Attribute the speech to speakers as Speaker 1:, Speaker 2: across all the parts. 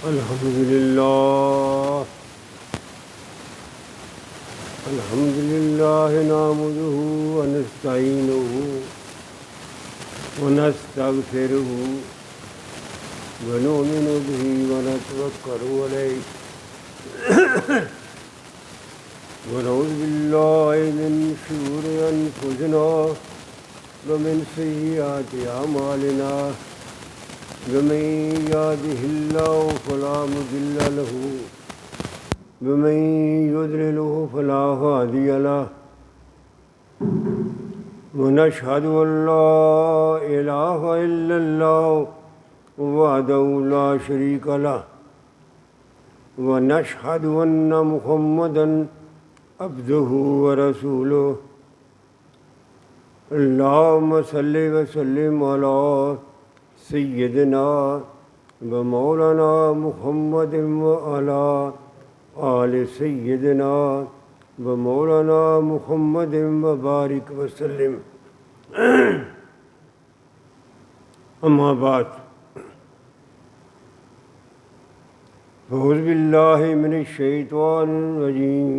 Speaker 1: الحمد لله نحمده ونستعينه ونستغفره ونؤمن به ونتوكل عليه ونعوذ بالله من شرور أنفسنا ومن سيئات أعمالنا ومن يهده الله فلا مضل له ومن يضلله فلا هادي له ونشهد أن لا إله إلا الله وحده لا شريك له ونشهد أن محمدا عبده ورسوله اللهم صل وسلم على سيدنا ومولانا محمد وعلى آل سيدنا ومولانا محمد وبارك وسلم أما بعد أعوذ بالله من الشيطان الرجيم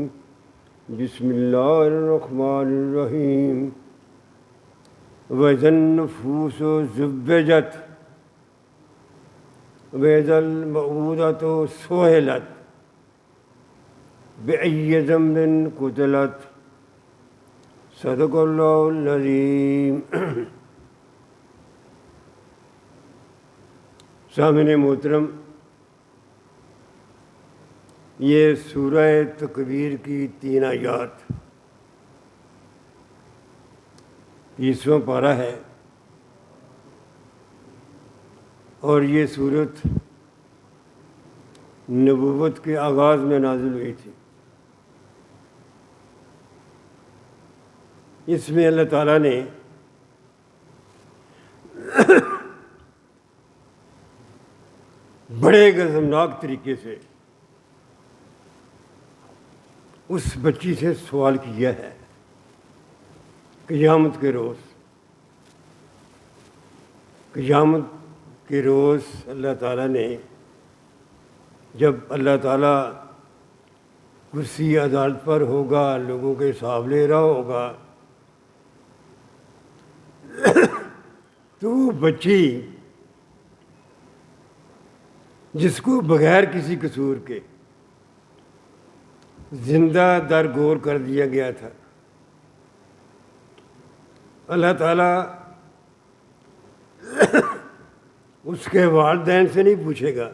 Speaker 1: بسم الله الرحمن الرحيم وإذا النفوس زوجت وإذا الموءودة سئلت بأي ذنب قتلت صدق الله العظيم. سامعین محترم، یہ سورہ تکویر کی 3 آیات 20واں پارہ ہے، اور یہ سورت نبوت کے آغاز میں نازل ہوئی تھی. اس میں اللہ تعالیٰ نے بڑے غضبناک طریقے سے اس بچی سے سوال کیا ہے. قیامت کے روز اللہ تعالیٰ نے، جب اللہ تعالیٰ کرسی عدالت پر ہوگا، لوگوں کے حساب لے رہا ہوگا، تو وہ بچی جس کو بغیر کسی قصور کے زندہ درگور کر دیا گیا تھا، اللہ تعالیٰ اس کے والدین سے نہیں پوچھے گا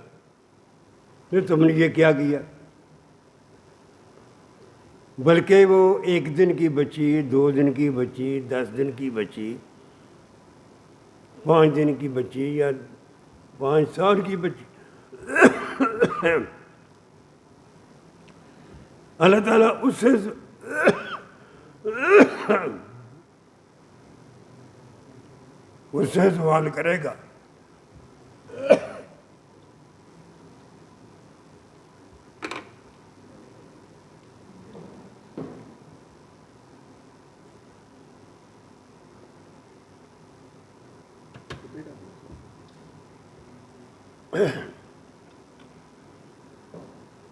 Speaker 1: کہ تم نے یہ کیا کیا، بلکہ وہ 1 دن کی بچی، 2 دن کی بچی، 10 دن کی بچی، 5 دن کی بچی یا 5 سال کی بچی، اللہ تعالیٰ اس سے سوال کرے گا.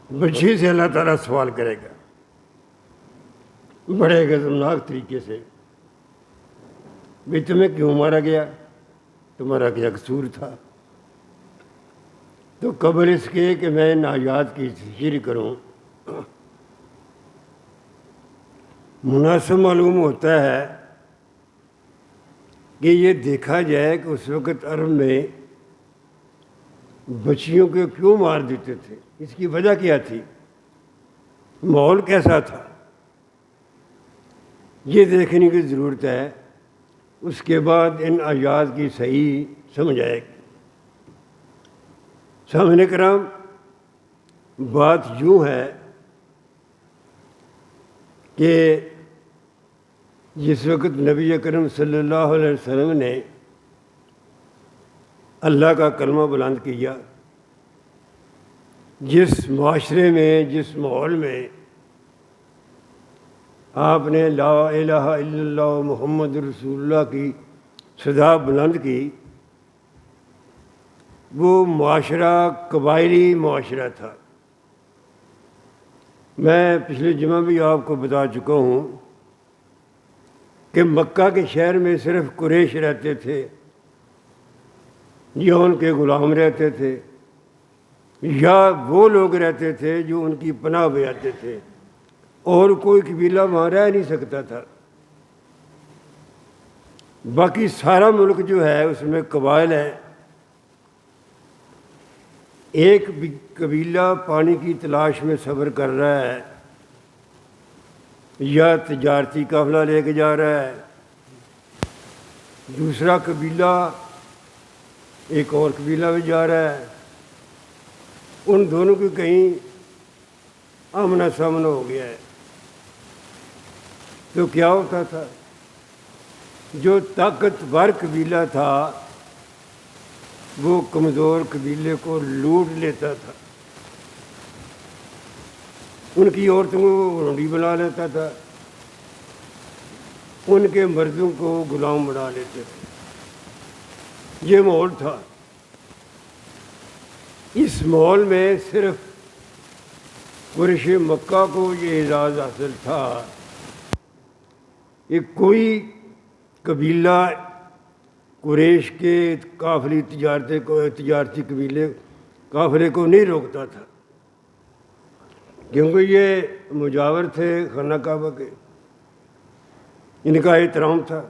Speaker 1: بچی سے اللہ تعالیٰ سوال کرے گا بڑے غضبناک طریقے سے، بھی تمہیں کیوں مارا گیا، تمہارا کیا قصور تھا؟ تو قبل اس کے کہ میں ان آیات کی تشریح کروں، مناسب معلوم ہوتا ہے کہ یہ دیکھا جائے کہ اس وقت عرب میں بچیوں کو کیوں مار دیتے تھے، اس کی وجہ کیا تھی، ماحول کیسا تھا، یہ دیکھنے کی ضرورت ہے. اس کے بعد ان آیات کی صحیح سمجھ آئے گی. سامعین کرام، بات یوں ہے کہ جس وقت نبی اکرم صلی اللہ علیہ وسلم نے اللہ کا کلمہ بلند کیا، جس معاشرے میں، جس ماحول میں آپ نے لا الہ الا اللہ محمد رسول اللہ کی صدا بلند کی، وہ معاشرہ قبائلی معاشرہ تھا۔ میں پچھلے جمعہ بھی آپ کو بتا چکا ہوں کہ مکہ کے شہر میں صرف قریش رہتے تھے یا ان کے غلام رہتے تھے یا وہ لوگ رہتے تھے جو ان کی پناہ میں آتے تھے، اور کوئی قبیلہ وہاں رہ نہیں سکتا تھا۔ باقی سارا ملک جو ہے اس میں قبائل ہے۔ ایک قبیلہ پانی کی تلاش میں سفر کر رہا ہے یا تجارتی قافلہ لے کے جا رہا ہے، دوسرا قبیلہ ایک اور قبیلہ میں جا رہا ہے، ان دونوں کی کہیں آمنا سامنا ہو گیا ہے۔ تو کیا ہوتا تھا؟ جو طاقتور قبیلہ تھا وہ کمزور قبیلے کو لوٹ لیتا تھا، ان کی عورتوں کو رونڈی بنا لیتا تھا، ان کے مردوں کو غلام بنا لیتے تھے۔ یہ ماحول تھا۔ اس ماحول میں صرف قریش مکہ کو یہ اعزاز حاصل تھا کہ کوئی قبیلہ قریش کے قافلی تجارتی قافلے کو نہیں روکتا تھا، کیونکہ یہ مجاور تھے خانہ کعبہ کے، ان کا احترام تھا۔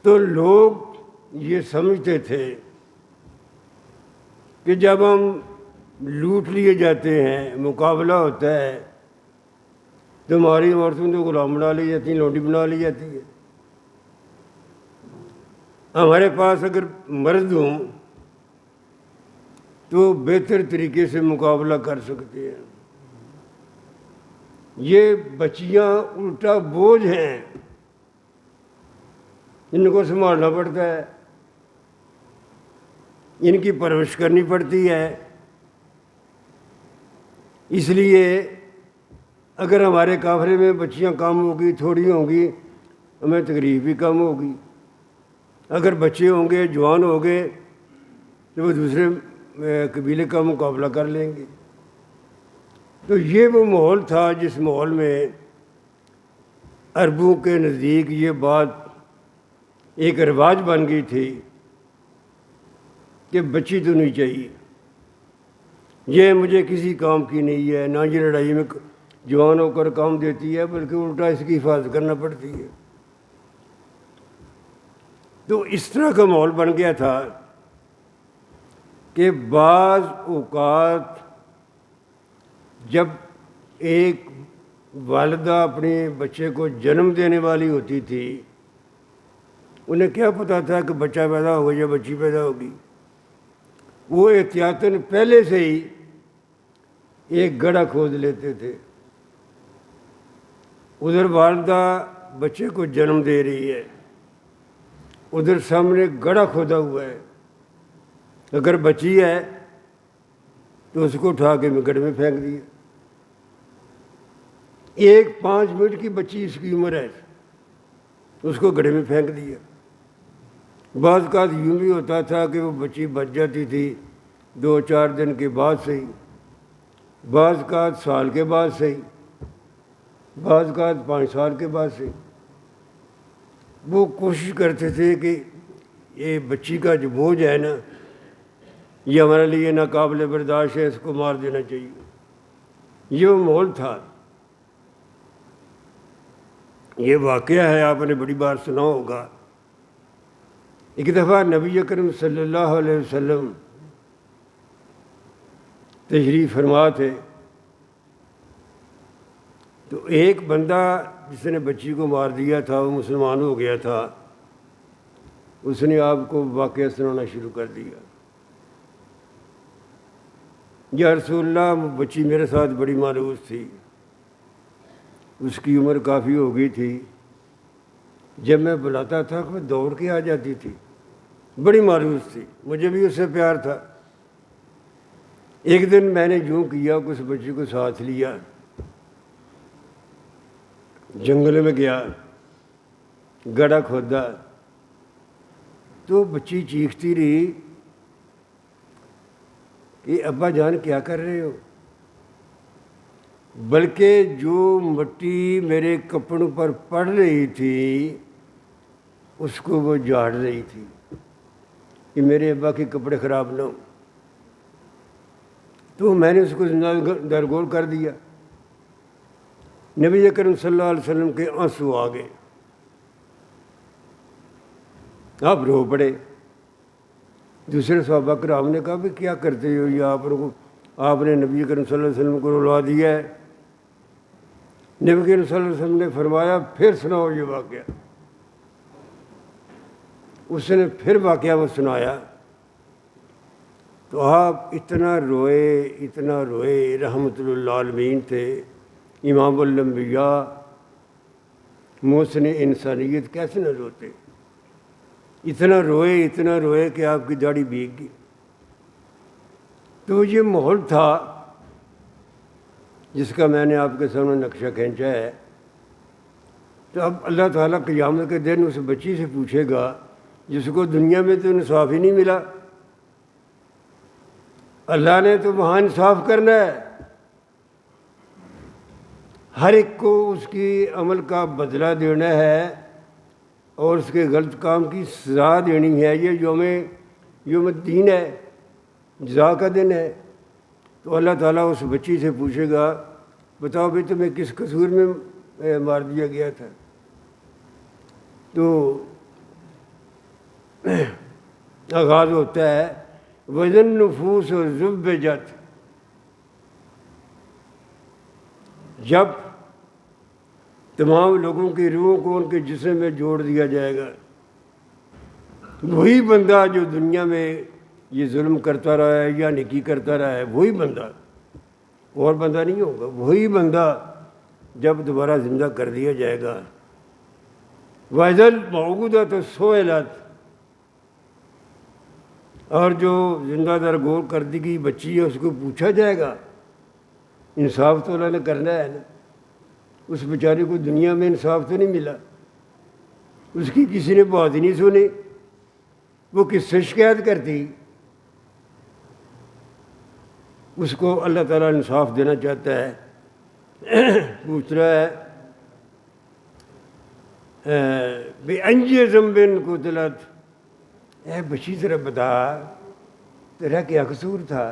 Speaker 1: تو لوگ یہ سمجھتے تھے کہ جب ہم لوٹ لیے جاتے ہیں، مقابلہ ہوتا ہے، تو ہماری عورتوں کو غلام بنا لی جاتی ہیں، لونڈی بنا لی جاتی ہے۔ ہمارے پاس اگر مرد ہوں تو بہتر طریقے سے مقابلہ کر سکتے ہیں۔ یہ بچیاں الٹا بوجھ ہیں، ان کو سنبھالنا پڑتا ہے، ان کی پرورش کرنی پڑتی ہے۔ اس لیے اگر ہمارے قافلے میں بچیاں کم ہوگی، تھوڑی ہوں گی، ہمیں تکلیف بھی کم ہوگی۔ اگر بچے ہوں گے، جوان ہو گئے، تو وہ دوسرے قبیلے کا مقابلہ کر لیں گے۔ تو یہ وہ ماحول تھا جس ماحول میں عربوں کے نزدیک یہ بات ایک رواج بن گئی تھی کہ بچی تو نہیں چاہیے، یہ مجھے کسی کام کی نہیں ہے، نہ یہ لڑائی میں جوان ہو کر کام دیتی ہے، بلکہ الٹا اس کی حفاظت کرنا پڑتی ہے۔ تو اس طرح کا ماحول بن گیا تھا کہ بعض اوقات جب ایک والدہ اپنے بچے کو جنم دینے والی ہوتی تھی، انہیں کیا پتہ تھا کہ بچہ پیدا ہوگا یا بچی پیدا ہوگی، وہ احتیاطاً پہلے سے ہی ایک گڑھا کھود لیتے تھے۔ ادھر والدہ بچے کو جنم دے رہی ہے، ادھر سامنے گڑھا کھودا ہوا ہے، اگر بچی ہے تو اس کو اٹھا کے گڑھے میں پھینک دیا۔ 5 منٹ کی بچی اس کی عمر ہے، اس کو گڑھے میں پھینک دیا۔ بعض اوقات یوں بھی ہوتا تھا کہ وہ بچی بچ جاتی تھی 2-4 دن کے بعد سے ہی، بعض اوقات سال کے بعد سے ہی، بعض اوقات 5 سال کے بعد سے۔ وہ کوشش کرتے تھے کہ یہ بچی کا جو بوجھ ہے نا، یہ ہمارے لیے ناقابل برداشت ہے، اس کو مار دینا چاہیے۔ یہ وہ ماحول تھا۔ یہ واقعہ ہے، آپ نے بڑی بار سنا ہوگا۔ ایک دفعہ نبی اکرم صلی اللہ علیہ وسلم تشریف فرما تھے، تو ایک بندہ جس نے بچی کو مار دیا تھا، وہ مسلمان ہو گیا تھا، اس نے آپ کو واقعہ سنانا شروع کر دیا۔ یا رسول اللہ، بچی میرے ساتھ بڑی مانوس تھی، اس کی عمر کافی ہو گئی تھی، جب میں بلاتا تھا وہ دوڑ کے آ جاتی تھی، بڑی مانوس تھی، مجھے بھی اس سے پیار تھا۔ ایک دن میں نے یوں کیا کہ اس بچی کو ساتھ لیا، جنگل میں گیا، گڑھا کھودا، تو بچی چیختی رہی کہ ابا جان کیا کر رہے ہو؟ بلکہ جو مٹی میرے کپڑوں پر پڑ رہی تھی اس کو وہ جھاڑ رہی تھی کہ میرے ابا کے کپڑے خراب نہ ہوں۔ تو میں نے اس کو زندہ درگور کر دیا۔ نبی کریم صلی اللہ علیہ وسلم کے آنسو آ گئے، آپ رو پڑے۔ دوسرے صحابہ کرام نے کہا بھی کیا کرتے ہو یہ آپ نے نبی کریم صلی اللہ علیہ وسلم کو رلا دیا ہے۔ نبی کریم صلی اللہ علیہ وسلم نے فرمایا پھر سناؤ یہ واقعہ۔ اس نے پھر واقعہ وہ سنایا تو آپ اتنا روئے، رحمت للعالمین تھے، امام الانبیاء، محسن انسانیت، کیسے نہ روتے؟ اتنا روئے کہ آپ کی داڑھی بھیگ گئی۔ تو یہ ماحول تھا جس کا میں نے آپ کے سامنے نقشہ کھینچا ہے۔ تو اب اللہ تعالیٰ قیامت کے دن اس بچی سے پوچھے گا جس کو دنیا میں تو انصاف ہی نہیں ملا، اللہ نے تو وہاں انصاف کرنا ہے، ہر ایک کو اس کی عمل کا بدلہ دینا ہے اور اس کے غلط کام کی سزا دینی ہے۔ یہ یوم الدین ہے، جزا کا دن ہے۔ تو اللہ تعالیٰ اس بچی سے پوچھے گا بتاؤ بھی تمہیں کس قصور میں مار دیا گیا تھا؟ تو آغاز ہوتا ہے وزن نفوس و زبجت، جب تمام لوگوں کی روحوں کو ان کے جسم میں جوڑ دیا جائے گا، وہی بندہ جو دنیا میں یہ ظلم کرتا رہا ہے یا نیکی کرتا رہا ہے، وہی بندہ، اور بندہ نہیں ہوگا، وہی بندہ جب دوبارہ زندہ کر دیا جائے گا۔ وَإِذَا الْمَوْءُودَةُ سُئِلَتْ، اور جو زندہ درگور کر دی گئی بچی ہے اس کو پوچھا جائے گا۔ انصاف تو اللہ نے کرنا ہے نا، اس بیچارے کو دنیا میں انصاف تو نہیں ملا، اس کی کسی نے بات ہی نہیں سنی، وہ کس سے شکایت کرتی؟ اس کو اللہ تعالیٰ انصاف دینا چاہتا ہے، پوچھ رہا ہے بِأَيِّ ذَنبٍ قُتِلَتْ، اے بچی ذرا بتا تیرا کیا قصور تھا؟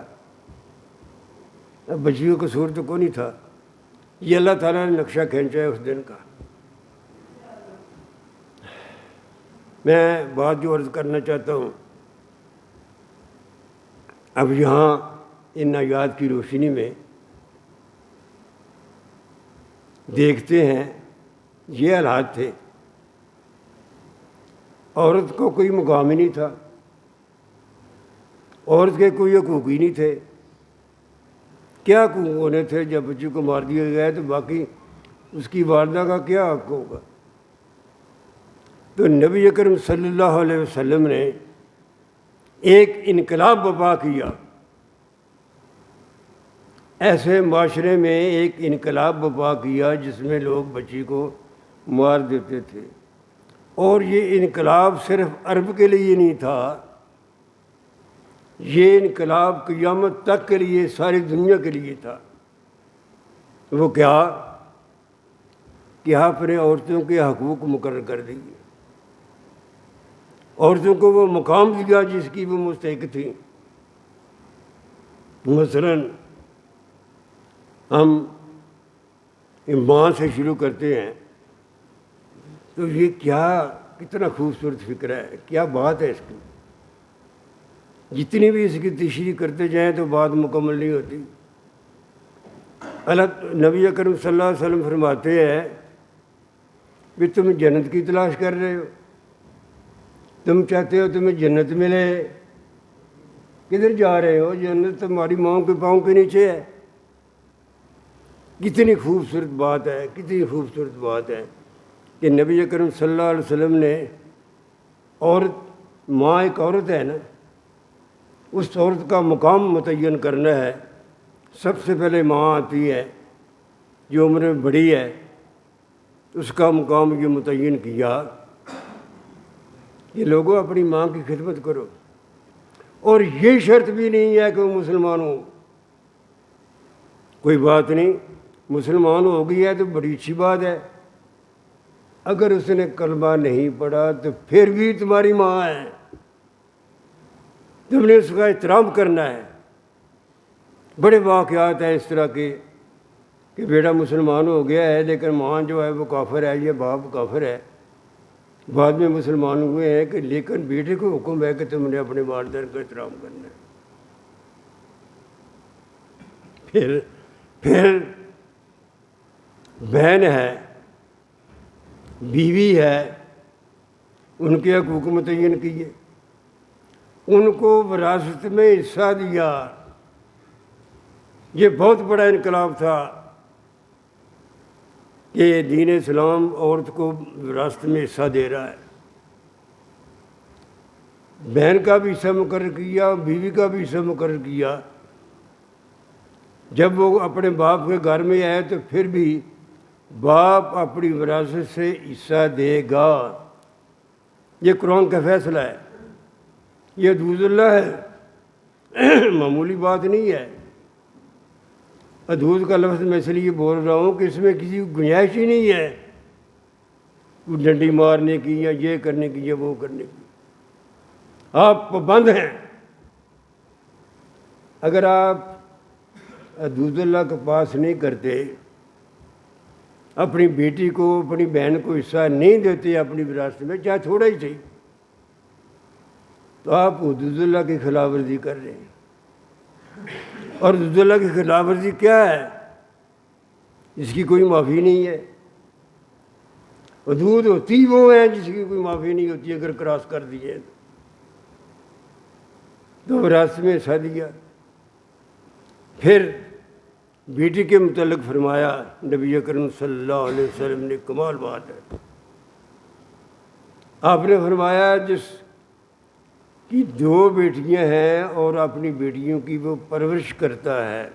Speaker 1: اب بچی کا قصور تو کوئی نہیں تھا۔ یہ اللہ تعالیٰ نے نقشہ کھینچا ہے اس دن کا۔ میں بات جو عرض کرنا چاہتا ہوں، اب یہاں ان آیات کی روشنی میں دیکھتے ہیں یہ حالات تھے، عورت کو کوئی مقام ہی نہیں تھا، عورت کے کوئی حقوق ہی نہیں تھے۔ کیا حقوق ہونے تھے؟ جب بچی کو مار دیا گیا تو باقی اس کی والدہ کا کیا حق ہوگا؟ تو نبی اکرم صلی اللہ علیہ وسلم نے ایک انقلاب برپا کیا، ایسے معاشرے میں ایک انقلاب برپا کیا جس میں لوگ بچی کو مار دیتے تھے، اور یہ انقلاب صرف عرب کے لیے نہیں تھا، یہ انقلاب قیامت تک کے لیے ساری دنیا کے لیے تھا۔ وہ کیا کہ آپ نے عورتوں کے حقوق مقرر کر دیے، عورتوں کو وہ مقام دیا جس کی وہ مستحق تھیں۔ مثلاً ہم ماں سے شروع کرتے ہیں تو یہ کتنا خوبصورت فکر ہے، کیا بات ہے اس کی، جتنی بھی اس کی تشریح کرتے جائیں تو بات مکمل نہیں ہوتی۔ نبی اکرم صلی اللہ علیہ وسلم فرماتے ہیں کہ تم جنت کی تلاش کر رہے ہو، تم چاہتے ہو تمہیں جنت ملے، کدھر جا رہے ہو؟ جنت تمہاری ماں کے پاؤں کے نیچے ہے۔ کتنی خوبصورت بات ہے، کتنی خوبصورت بات ہے کہ نبی اکرم صلی اللہ علیہ وسلم نے عورت، ماں ایک عورت ہے نا، اس عورت کا مقام متعین کرنا ہے۔ سب سے پہلے ماں آتی ہے جو عمر میں بڑی ہے، اس کا مقام یہ متعین کیا کہ لوگوں اپنی ماں کی خدمت کرو، اور یہ شرط بھی نہیں ہے کہ وہ مسلمان ہو، کوئی بات نہیں، مسلمان ہو گئی ہے تو بڑی اچھی بات ہے، اگر اس نے کلمہ نہیں پڑھا تو پھر بھی تمہاری ماں ہے، تم نے اس کا احترام کرنا ہے۔ بڑے واقعات ہیں اس طرح کے کہ بیٹا مسلمان ہو گیا ہے لیکن ماں جو ہے وہ کافر ہے یا باپ کافر ہے، بعد میں مسلمان ہوئے ہیں کہ لیکن بیٹے کو حکم ہے کہ تم نے اپنے والدین کا احترام کرنا ہے۔ پھر بہن ہے، بیوی ہے، ان کے حقوق متعین کیے، ان کو وراثت میں حصہ دیا۔ یہ بہت بڑا انقلاب تھا کہ دین اسلام عورت کو وراثت میں حصہ دے رہا ہے، بہن کا بھی حصہ مقرر کیا، بیوی کا بھی حصہ مقرر کیا۔ جب وہ اپنے باپ کے گھر میں آئے تو پھر بھی باپ اپنی وراثت سے حصہ دے گا، یہ قرآن کا فیصلہ ہے، یہ حدود اللہ ہے، معمولی بات نہیں ہے۔ حدود کا لفظ میں اس لیے بول رہا ہوں کہ اس میں کسی گنجائش ہی نہیں ہے ڈنڈی مارنے کی یا یہ کرنے کی یا وہ کرنے کی، آپ پابند ہیں۔ اگر آپ حدود اللہ کے پاس نہیں کرتے، اپنی بیٹی کو اپنی بہن کو حصہ نہیں دیتے اپنی وراثت میں، چاہے تھوڑا ہی صحیح، تو آپ حدود اللہ کی خلاف ورزی کر رہے ہیں۔ اور حدود اللہ کی خلاف ورزی کیا ہے؟ اس کی کوئی معافی نہیں ہے۔ حدود ہوتی وہ ہیں جس کی کوئی معافی نہیں ہوتی، اگر کراس کر دیے تو وراثت میں حصہ دیا۔ پھر بیٹی کے متعلق فرمایا نبی اکرم صلی اللہ علیہ وسلم نے، کمال بات ہے، آپ نے فرمایا جس کی 2 بیٹیاں ہیں اور اپنی بیٹیوں کی وہ پرورش کرتا ہے،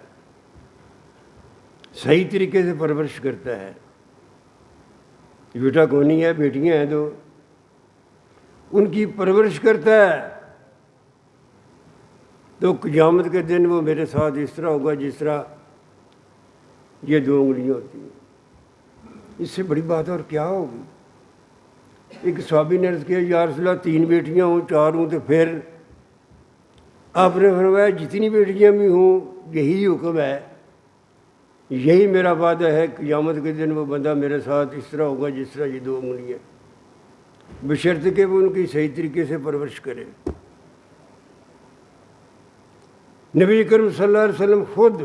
Speaker 1: صحیح طریقے سے پرورش کرتا ہے، بیٹا کوئی نہیں ہے، بیٹیاں ہیں 2، ان کی پرورش کرتا ہے، تو قیامت کے دن وہ میرے ساتھ اس طرح ہوگا جس طرح یہ 2 انگلیاں ہوتی ہیں۔ اس سے بڑی بات اور کیا ہوگی؟ ایک صحابی نے عرض کیا یا رسول اللہ 3 بیٹیاں ہوں 4 ہوں تو پھر؟ آپ نے فرمایا جتنی بیٹیاں بھی ہوں یہی حکم ہے، یہی میرا وعدہ ہے، قیامت کے دن وہ بندہ میرے ساتھ اس طرح ہوگا جس طرح یہ 2 انگلیاں، بشرط کہ وہ ان کی صحیح طریقے سے پرورش کرے۔ نبی کریم صلی اللہ علیہ وسلم خود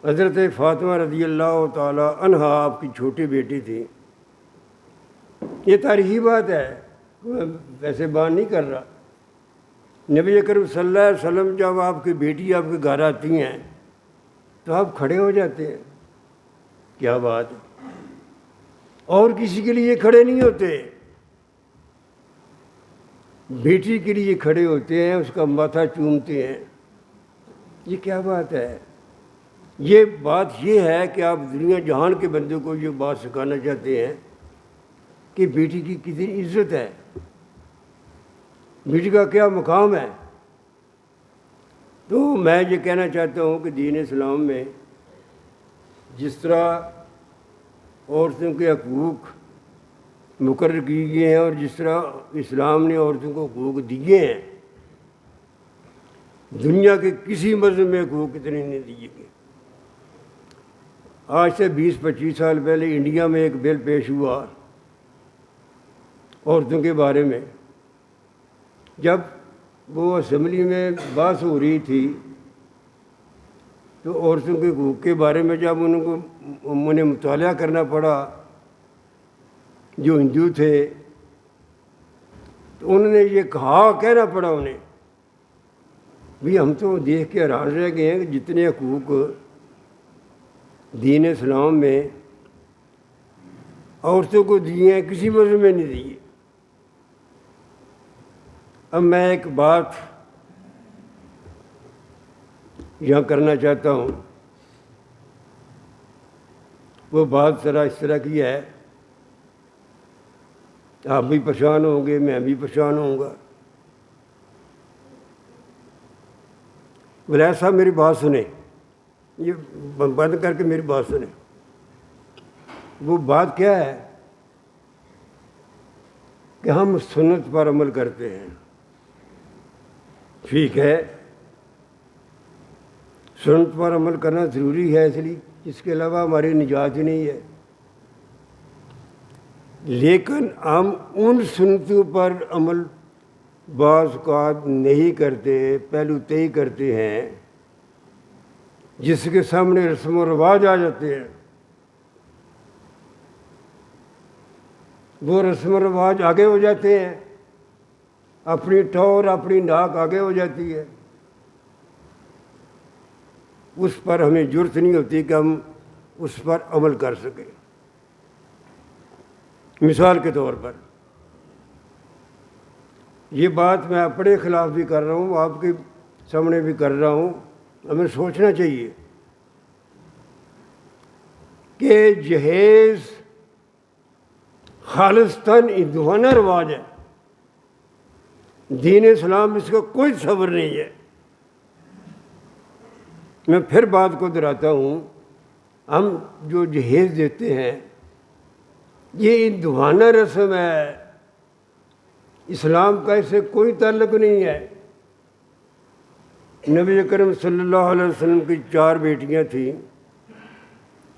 Speaker 1: حضرت فاطمہ رضی اللہ تعالی عنہا آپ کی چھوٹی بیٹی تھی، یہ تاریخی بات ہے، ویسے بیان نہیں کر رہا۔ نبی کریم صلی اللہ علیہ وسلم جب آپ کی بیٹی آپ کے گھر آتی ہیں تو آپ کھڑے ہو جاتے ہیں، کیا بات ہے، اور کسی کے لیے کھڑے نہیں ہوتے، بیٹی کے لیے کھڑے ہوتے ہیں، اس کا ماتھا چومتے ہیں، یہ کیا بات ہے؟ یہ بات یہ ہے کہ آپ دنیا جہان کے بندوں کو یہ بات سکھانا چاہتے ہیں کہ بیٹی کی کتنی عزت ہے، بیٹی کا کیا مقام ہے۔ تو میں یہ کہنا چاہتا ہوں کہ دین اسلام میں جس طرح عورتوں کے حقوق مقرر کیے گئے ہیں اور جس طرح اسلام نے عورتوں کو حقوق دیے ہیں، دنیا کے کسی مذہب میں حقوق اتنے نہیں دیے گئے۔ آج سے 20-25 سال پہلے انڈیا میں ایک بل پیش ہوا عورتوں کے بارے میں، جب وہ اسمبلی میں بحث ہو رہی تھی تو عورتوں کے حقوق کے بارے میں جب انہیں مطالعہ کرنا پڑا، جو ہندو تھے تو انہوں نے یہ کہنا پڑا انہیں بھی ہم تو دیکھ کے حیران رہ گئے ہیں کہ جتنے حقوق دین اسلام میں عورتوں کو دیے ہیں کسی مذہب میں نہیں دیے۔ اب میں ایک بات یہاں کرنا چاہتا ہوں، وہ بات ذرا اس طرح کی ہے آپ بھی پریشان ہوں گے، میں بھی پریشان ہوں گا۔ ولایت صاحب میری بات سنیں، یہ بند کر کے میری بات سنیں۔ وہ بات کیا ہے کہ ہم سنت پر عمل کرتے ہیں، ٹھیک ہے، سنت پر عمل کرنا ضروری ہے، اس لیے اس کے علاوہ ہماری نجات ہی نہیں ہے، لیکن ہم ان سنتوں پر عمل بعض اوقات نہیں کرتے، پہلو طے کرتے ہیں جس کے سامنے رسم و رواج آ جاتے ہیں۔ وہ رسم و رواج آگے ہو جاتے ہیں، اپنی ٹور اپنی ناک آگے ہو جاتی ہے، اس پر ہمیں جرت نہیں ہوتی کہ ہم اس پر عمل کر سکیں۔ مثال کے طور پر یہ بات میں اپنے خلاف بھی کر رہا ہوں، آپ کے سامنے بھی کر رہا ہوں، ہمیں سوچنا چاہیے کہ جہیز خالصتاً ہندوانہ رواج ہے، دین اسلام اس کا کوئی تصور نہیں ہے۔ میں پھر بات کو دہراتا ہوں، ہم جو جہیز دیتے ہیں یہ ہندوانہ رسم ہے، اسلام کا اس سے کوئی تعلق نہیں ہے۔ نبی اکرم صلی اللہ علیہ وسلم کی 4 بیٹیاں تھیں،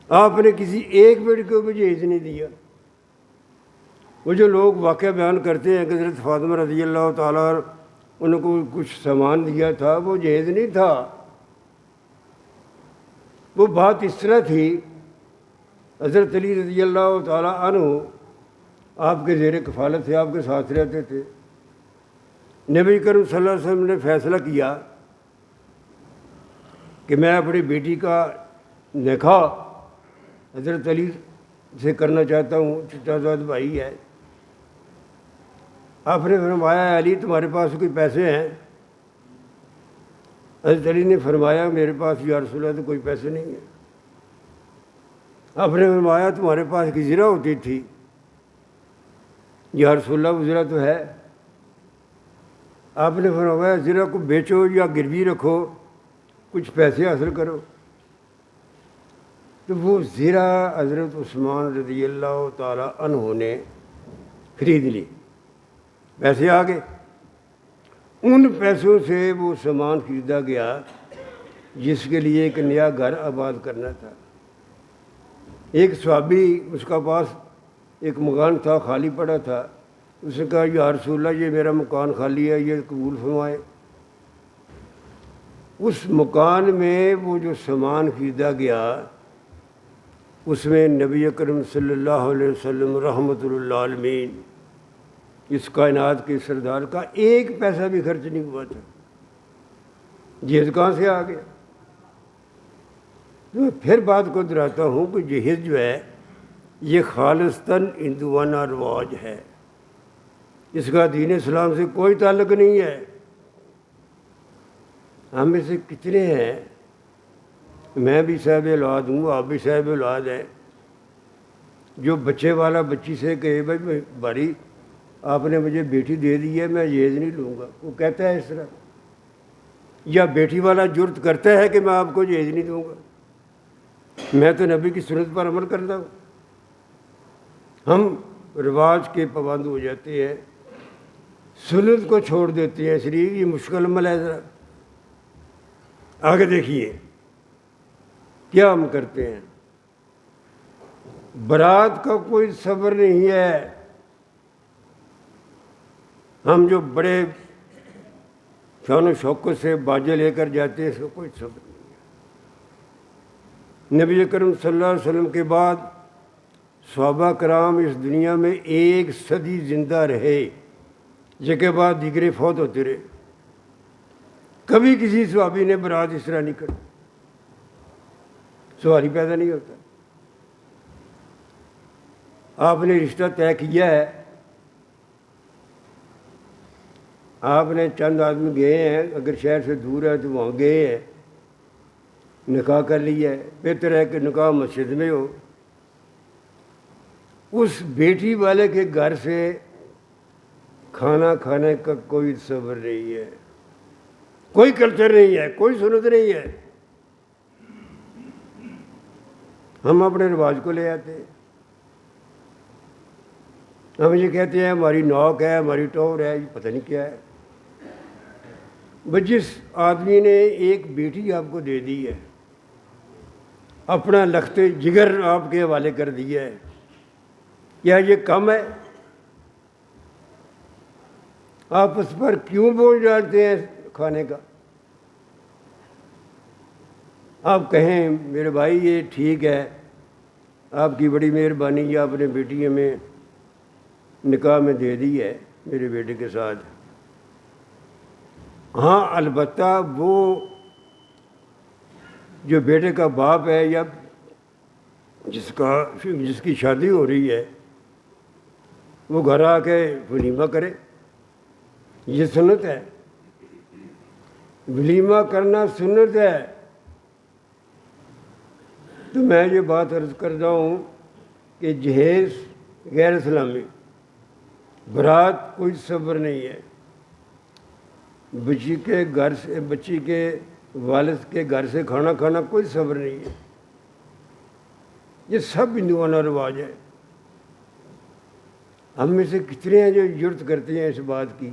Speaker 1: آپ نے کسی ایک بیٹی کو بھی جہیز نہیں دیا۔ وہ جو لوگ واقعہ بیان کرتے ہیں کہ حضرت فاطمہ رضی اللہ تعالیٰ ان کو کچھ سامان دیا تھا، وہ جہیز نہیں تھا۔ وہ بات اس طرح تھی، حضرت علی رضی اللہ تعالیٰ عنہ آپ کے زیر کفالت تھے، آپ کے ساتھ رہتے تھے۔ نبی کریم صلی اللہ علیہ وسلم نے فیصلہ کیا کہ میں اپنی بیٹی کا نکاح حضرت علی سے کرنا چاہتا ہوں، چچا زاد بھائی ہے۔ آپ نے فرمایا علی تمہارے پاس کوئی پیسے ہیں؟ حضرت علی نے فرمایا میرے پاس یا رسول اللہ تو کوئی پیسے نہیں ہیں۔ آپ نے فرمایا تمہارے پاس کی زرہ ہوتی تھی؟ یا رسول اللہ وہ زرہ تو ہے۔ آپ نے فرمایا زرہ کو بیچو یا گروی رکھو، کچھ پیسے حاصل کرو۔ تو وہ زرہ حضرت عثمان رضی اللہ تعالیٰ عنہ نے خرید لی، پیسے آ گئے۔ ان پیسوں سے وہ سامان خریدا گیا جس کے لیے ایک نیا گھر آباد کرنا تھا۔ ایک صحابی، اس کا پاس ایک مکان تھا، خالی پڑا تھا، اس نے کہا یا رسول اللہ یہ میرا مکان خالی ہے، یہ قبول فرمائے۔ اس مکان میں وہ جو سامان خریدا گیا اس میں نبی اکرم صلی اللہ علیہ وسلم رحمۃ للعالمین اس کائنات کے سردار کا ایک پیسہ بھی خرچ نہیں ہوا تھا۔ جہیز کہاں سے آ گیا؟ تو میں پھر بات کو دہراتا ہوں کہ جہیز جو ہے یہ خالصتاً ہندوانہ رواج ہے، اس کا دین اسلام سے کوئی تعلق نہیں ہے۔ ہم میں سے کتنے ہیں، میں بھی صاحب اولاد ہوں، آپ بھی صاحب اولاد ہیں، جو بچے والا بچی سے کہے بھائی بھاری آپ نے مجھے بیٹی دے دی ہے، میں جہیز نہیں لوں گا، وہ کہتا ہے اس طرح؟ یا بیٹی والا جرت کرتا ہے کہ میں آپ کو جہیز نہیں دوں گا، میں تو نبی کی سنت پر عمل کرتا ہوں؟ ہم رواج کے پابند ہو جاتے ہیں، سنت کو چھوڑ دیتے ہیں، اس لیے یہ مشکل عمل ہے۔ ذرا آگے دیکھیے کیا ہم کرتے ہیں۔ برات کا کوئی صبر نہیں ہے، ہم جو بڑے شان و شوکت سے باجے لے کر جاتے ہیں اس کا کوئی صبر نہیں ہے۔ نبی کریم صلی اللہ علیہ وسلم کے بعد صحابہ کرام اس دنیا میں 1 صدی زندہ رہے، جس کے بعد دیگرے فوت ہوتے رہے، کبھی کسی صحابی نے برات اس طرح نہیں کری، سواری پیدا نہیں ہوتا۔ آپ نے رشتہ طے کیا ہے، آپ نے چند آدمی گئے ہیں، اگر شہر سے دور ہے تو وہاں گئے ہیں، نکاح کر لیا ہے، بہتر ہے کہ نکاح مسجد میں ہو۔ اس بیٹی والے کے گھر سے کھانا کھانے کا کوئی صبر نہیں ہے، کوئی کلچر نہیں ہے، کوئی سنت نہیں ہے. ہم اپنے رواج کو لے آتے ہیں. ہم یہ کہتے ہیں ہماری نوک ہے، ہماری ٹور ہے، یہ پتہ نہیں کیا ہے. بس جس آدمی نے ایک بیٹی آپ کو دے دی ہے، اپنا لخت جگر آپ کے حوالے کر دیا ہے، کیا یہ کم ہے؟ آپ اس پر کیوں بوجھ ڈالتے ہیں کھانے کا؟ آپ کہیں میرے بھائی یہ ٹھیک ہے، آپ کی بڑی مہربانی، یہ آپ نے بیٹی ہمیں نکاح میں دے دی ہے میرے بیٹے کے ساتھ. ہاں البتہ وہ جو بیٹے کا باپ ہے یا جس کی شادی ہو رہی ہے، وہ گھر آ کے ولیمہ کرے، یہ سنت ہے. ولیمہ کرنا سنت ہے. تو میں یہ بات عرض کرتا ہوں کہ جہیز غیر اسلامی، برات کوئی صبر نہیں ہے. بچی کے گھر سے، بچی کے والد کے گھر سے کھانا کھانا کوئی صبر نہیں ہے. یہ سب ہندوانہ رواج ہے. ہم میں سے کتنے ہیں جو جرت کرتے ہیں اس بات کی؟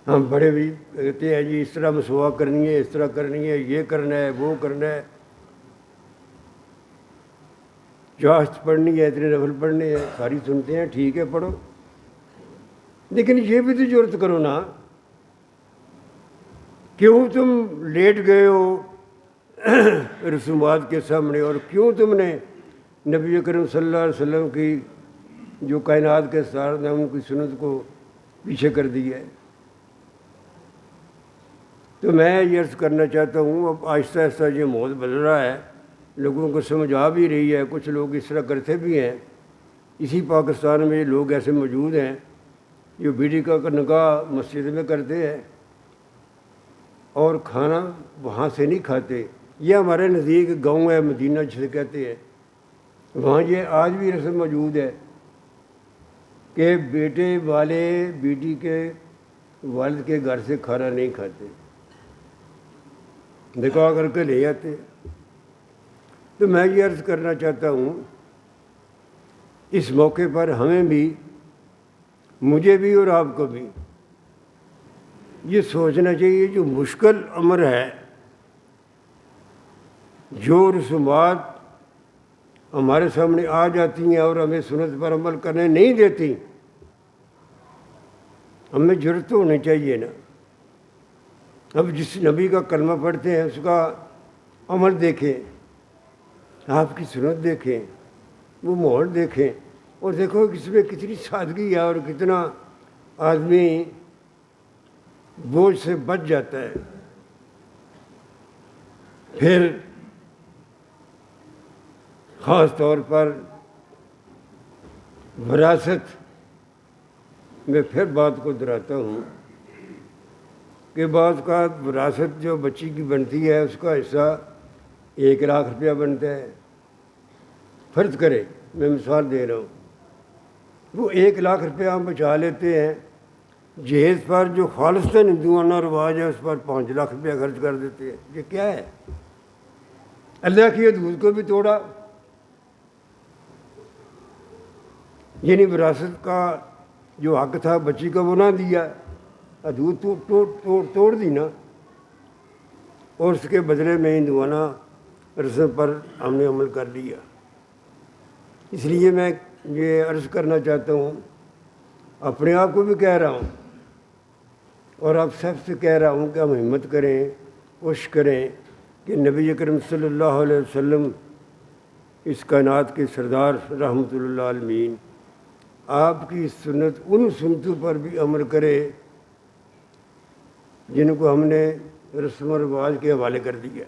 Speaker 1: ہم بڑے بھی کہتے ہیں جی اس طرح مسواک کرنی ہے، اس طرح کرنی ہے، یہ کرنا ہے، وہ کرنا ہے، چاشت پڑھنی ہے، اتنے نفل پڑھنے ہیں، ساری سنتے ہیں، ٹھیک ہے پڑھو. لیکن یہ بھی تو جرت کرو نا. کیوں تم لیٹ گئے ہو رسومات کے سامنے، اور کیوں تم نے نبی کریم صلی اللہ علیہ وسلم کی جو کائنات کے سردار نے ان کی سنت کو پیچھے کر دی ہے؟ تو میں یہ عرض کرنا چاہتا ہوں، اب آہستہ آہستہ یہ ماحول بدل رہا ہے، لوگوں کو سمجھ آ بھی رہی ہے، کچھ لوگ اس طرح کرتے بھی ہیں. اسی پاکستان میں لوگ ایسے موجود ہیں جو بیٹی کا نکاح مسجد میں کرتے ہیں اور کھانا وہاں سے نہیں کھاتے. یہ ہمارے نزدیک گاؤں ہے مدینہ جسے کہتے ہیں، وہاں یہ آج بھی رسم موجود ہے کہ بیٹے والے بیٹی کے والد کے گھر سے کھانا نہیں کھاتے، نکاح کر کے لے آتے. تو میں یہ عرض کرنا چاہتا ہوں اس موقع پر ہمیں بھی، مجھے بھی اور آپ کو بھی یہ سوچنا چاہیے جو مشکل امر ہے، جو رسومات ہمارے سامنے آ جاتی ہیں اور ہمیں سنت پر عمل کرنے نہیں دیتی، ہمیں جرأت ہونی چاہیے نا. اب جس نبی کا کلمہ پڑھتے ہیں اس کا عمل دیکھیں، آپ کی سنت دیکھیں، وہ ماحول دیکھیں، اور دیکھو کہ اس میں کتنی سادگی ہے اور کتنا آدمی بوجھ سے بچ جاتا ہے. پھر خاص طور پر وراثت میں پھر بات کو دہراتا ہوں کہ بعض کا وراثت جو بچی کی بنتی ہے اس کا حصہ 1,00,000 روپیہ بنتا ہے. فرض کرے، میں مثال دے رہا ہوں، وہ 1,00,000 روپیہ ہم بچا لیتے ہیں، جہیز پر جو خالصتاً ہندوانہ رواج ہے اس پر 5,00,000 روپیہ خرچ کر دیتے ہیں. یہ کیا ہے؟ اللہ کی حدود کو بھی توڑا. یعنی وراثت کا جو حق تھا بچی کا وہ نہ دیا، حدود توڑ دی نا، اور اس کے بدلے میں ہندوانہ رسم پر ہم نے عمل کر لیا. اس لیے میں یہ عرض کرنا چاہتا ہوں، اپنے آپ کو بھی کہہ رہا ہوں اور آپ سب سے کہہ رہا ہوں کہ ہم ہمت کریں، کوشش کریں کہ نبی کریم صلی اللہ علیہ وسلم اس کائنات کے سردار رحمۃ اللہ عالمین، آپ کی سنت، ان سنتوں پر بھی عمل کرے جن کو ہم نے رسم و رواج کے حوالے کر دیا.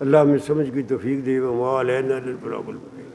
Speaker 1: اللہ ہمیں سمجھ کی توفیق دے. وما علینا الا البلاغ المبین.